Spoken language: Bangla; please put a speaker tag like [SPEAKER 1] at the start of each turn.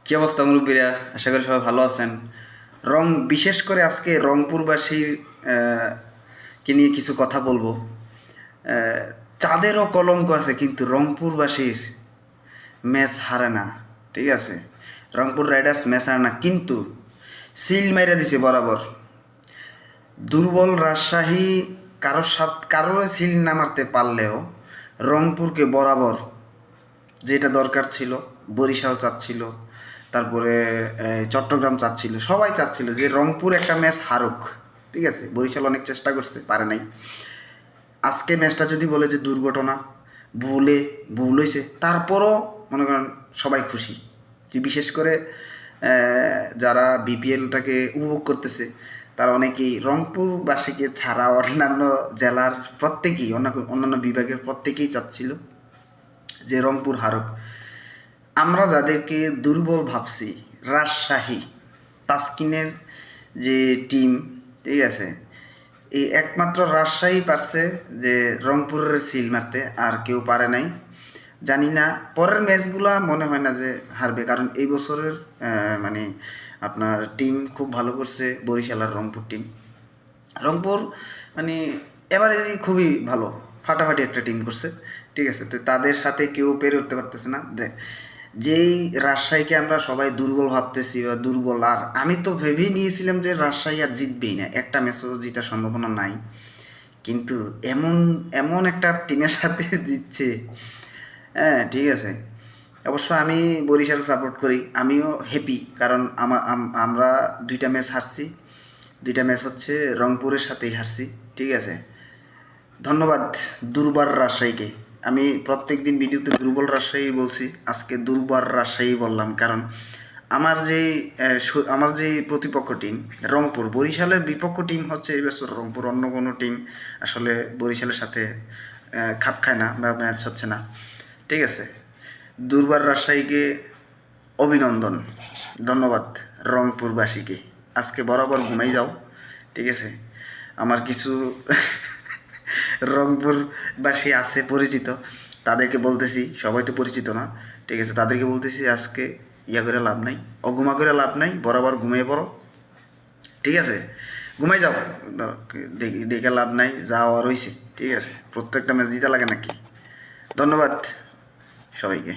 [SPEAKER 1] কি অবস্থা মুরব্বীরা? আশা করি সবাই ভালো আছেন। বিশেষ করে আজকে রংপুরবাসীর কে নিয়ে কিছু কথা বলবো। চাঁদেরও কলঙ্ক আছে, কিন্তু রংপুরবাসীর ম্যাচ হারে না। ঠিক আছে, রংপুর রাইডার্স ম্যাচ হারে না, কিন্তু সিল মাইরা দিছে বরাবর। দুর্বল রাজশাহী কারোর সিল না মারতে পারলেও রংপুরকে বরাবর যেটা দরকার ছিল, বরিশাল চাচ্ছিল, তারপরে চট্টগ্রাম চাচ্ছিল, সবাই চাচ্ছিল যে রংপুর একটা ম্যাচ হারুক। ঠিক আছে, বরিশাল অনেক চেষ্টা করছে, পারে নাই। আজকে ম্যাচটা যদি বলে যে দুর্ঘটনা, ভুল হয়েছে, তারপরও মনে করেন সবাই খুশি। যে বিশেষ করে যারা বিপিএলটাকে উপভোগ করতেছে, তারা অনেকেই রংপুরবাসীকে ছাড়া অন্যান্য জেলার প্রত্যেকেই, অন্যান্য বিভাগের প্রত্যেকেই চাচ্ছিল যে রংপুর হারুক। আমরা যাদেরকে দুর্বল ভাবছি, রাজশাহী, তাসকিনের যে টিম, ঠিক আছে, এই একমাত্র রাজশাহী পারছে যে রংপুরের সিল মারতে, আর কেউ পারে নাই। জানি না পরের ম্যাচগুলা মনে হয় না যে হারবে, কারণ এই বছরের মানে আপনার টিম খুব ভালো করছে, বরিশাল আর রংপুর টিম। রংপুর মানে এভারেজই খুবই ভালো, ফাটাফাটি একটা টিম করছে। ঠিক আছে, তো তাদের সাথে কেউ পেরে উঠতে পারতেছে না। যেই রাজশাহীকে আমরা সবাই দুর্বল ভাবতেছি বা দুর্বল, আর আমি তো ভেবেই নিয়েছিলাম যে রাজশাহী আর জিতবেই না, একটা ম্যাচও জিতার সম্ভাবনা নাই। কিন্তু এমন এমন একটা টিমের সাথে জিতছে। হ্যাঁ, ঠিক আছে। অবশ্য আমি বরিশাল সাপোর্ট করি, আমিও হ্যাপি, কারণ আমরা দুইটা ম্যাচ হারছি। দুইটা ম্যাচ হচ্ছে রংপুরের সাথেই হারছি। ঠিক আছে, ধন্যবাদ দুর্বার রাজশাহীকে। আমি প্রত্যেক দিন ভিডিওতে দুর্বল রাজশাহী বলছি, আজকে দুর্বার রাজশাহী বললাম, কারণ আমার যে প্রতিপক্ষ টিম রংপুর, বরিশালের বিপক্ষ টিম হচ্ছে এই বছর রংপুর। অন্য কোনো টিম আসলে বরিশালের সাথে খাপ খায় না বা ম্যাচ হচ্ছে না। ঠিক আছে, দুর্বার রাজশাহীকে অভিনন্দন, ধন্যবাদ রংপুরবাসীকে। আজকে বরাবর ঘুমাই যাও। ঠিক আছে, আমার কিছু রংপুরবাসী আছে পরিচিত, তাদেরকে বলতেছি, সবাই তো পরিচিত না। ঠিক আছে, তাদেরকে বলতেছি আজকে ইয়া করে লাভ নাই, অঘুমা করে লাভ নাই, বরাবর ঘুমিয়ে পড়ো। ঠিক আছে, ঘুমাই যাও, দেখে লাভ নাই, যা হওয়ার হয়েছে। ঠিক আছে, প্রত্যেকটা ম্যাচ জিতা লাগে নাকি? ধন্যবাদ সবাইকে।